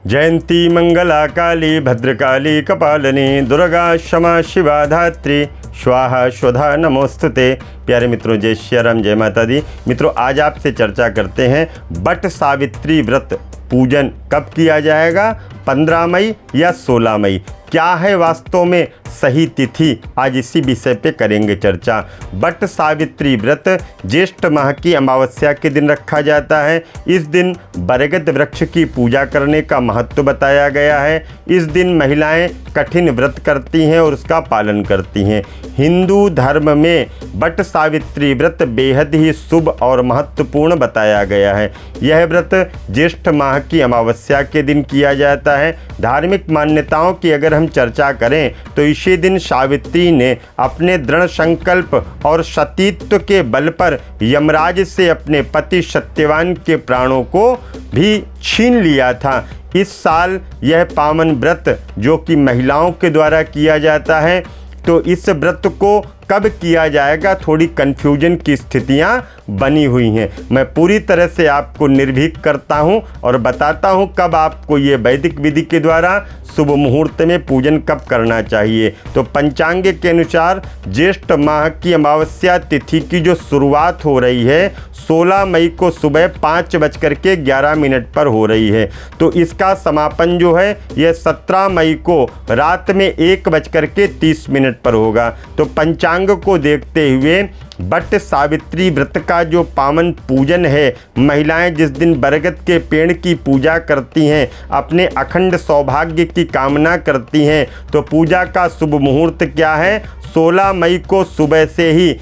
जयंती मंगला काली भद्रकाली कपालिनी दुर्गा क्षमा शिवा धात्री स्वाहा स्वधा नमोस्तुते। प्यारे मित्रों, जय श्री राम, जय माता दी। मित्रों, आज आपसे चर्चा करते हैं बट सावित्री व्रत पूजन कब किया जाएगा, 15 मई या 16 मई। क्या है वास्तव में सही तिथि, आज इसी विषय पे करेंगे चर्चा। बट सावित्री व्रत ज्येष्ठ माह की अमावस्या के दिन रखा जाता है। इस दिन बरगद वृक्ष की पूजा करने का महत्व बताया गया है। इस दिन महिलाएं कठिन व्रत करती हैं और उसका पालन करती हैं। हिंदू धर्म में बट सावित्री व्रत बेहद ही शुभ और महत्वपूर्ण बताया गया है। यह व्रत ज्येष्ठ माह की अमावस्या के दिन किया जाता है। धार्मिक मान्यताओं की अगर हम चर्चा करें तो इसी दिन सावित्री ने अपने दृढ़ संकल्प और सतीत्व के बल पर यमराज से अपने पति सत्यवान के प्राणों को भी छीन लिया था। इस साल यह पावन व्रत जो कि महिलाओं के द्वारा किया जाता है, तो इस व्रत को कब किया जाएगा, थोड़ी कन्फ्यूजन की स्थितियां बनी हुई हैं। मैं पूरी तरह से आपको निर्भीक करता हूं और बताता हूं कब आपको ये वैदिक विधि के द्वारा शुभ मुहूर्त में पूजन कब करना चाहिए। तो पंचांग के अनुसार ज्येष्ठ माह की अमावस्या तिथि की जो शुरुआत हो रही है 16 मई को सुबह 5:11 पर हो रही है। तो इसका समापन जो है यह 17 मई को रात में 1:30 पर होगा। तो पंचांग को देखते हुए बट सावित्री व्रत का जो पावन पूजन है, महिलाएं जिस दिन बरगद के पेड़ की पूजा करती हैं, अपने अखंड सौभाग्य की कामना करती हैं, तो पूजा का शुभ मुहूर्त क्या है, 16 मई को सुबह से ही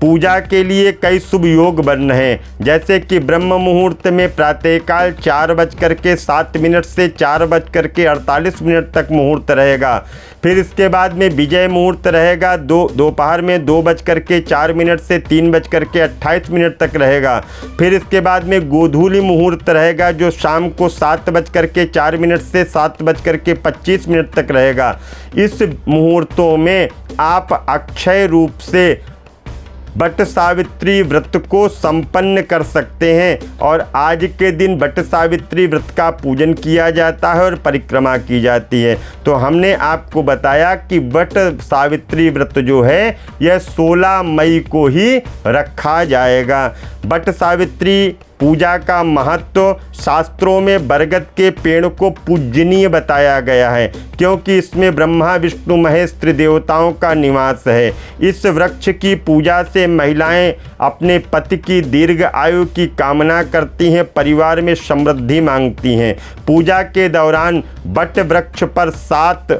पूजा के लिए कई शुभ योग बन रहे हैं। जैसे कि ब्रह्म मुहूर्त में प्रातःकाल 4:07 से 4:48 तक मुहूर्त रहेगा। फिर इसके बाद में विजय मुहूर्त रहेगा, दोपहर में 2:04 से 3:28 तक रहेगा। फिर इसके बाद में गोधूली मुहूर्त रहेगा जो शाम को 7:04 से 7:25 तक रहेगा। इस मुहूर्तों में आप अक्षय रूप से बट सावित्री व्रत को संपन्न कर सकते हैं। और आज के दिन बट सावित्री व्रत का पूजन किया जाता है और परिक्रमा की जाती है। तो हमने आपको बताया कि बट सावित्री व्रत जो है यह 16 मई को ही रखा जाएगा। बट सावित्री पूजा का महत्व शास्त्रों में बरगद के पेड़ को पूजनीय बताया गया है, क्योंकि इसमें ब्रह्मा विष्णु महेश त्रिदेवताओं का निवास है। इस वृक्ष की पूजा से महिलाएं अपने पति की दीर्घ आयु की कामना करती हैं, परिवार में समृद्धि मांगती हैं। पूजा के दौरान बट वृक्ष पर 7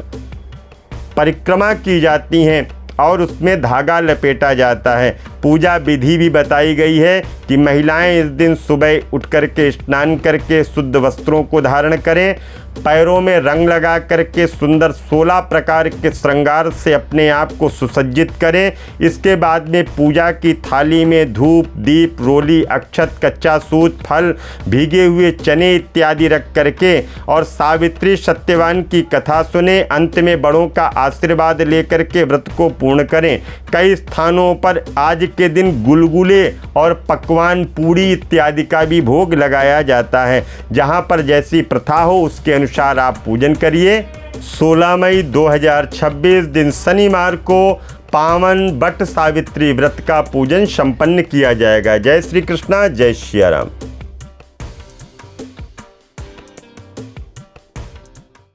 परिक्रमा की जाती हैं और उसमें धागा लपेटा जाता है। पूजा विधि भी बताई गई है कि महिलाएं इस दिन सुबह उठ करके स्नान करके शुद्ध वस्त्रों को धारण करें, पैरों में रंग लगा करके सुंदर 16 प्रकार के श्रृंगार से अपने आप को सुसज्जित करें। इसके बाद में पूजा की थाली में धूप, दीप, रोली, अक्षत, कच्चा सूत, फल, भीगे हुए चने इत्यादि रख करके और सावित्री सत्यवान की कथा सुने। अंत में बड़ों का आशीर्वाद लेकर के व्रत को पूर्ण करें। कई स्थानों पर आज के दिन गुलगुले और पकवान, पूड़ी इत्यादि का भी भोग लगाया जाता है। जहां पर जैसी प्रथा हो उसके अनुसार आप पूजन करिए। 16 मई 2026 दिन शनिवार को पावन बट सावित्री व्रत का पूजन संपन्न किया जाएगा। जय श्री कृष्णा, जय श्री राम।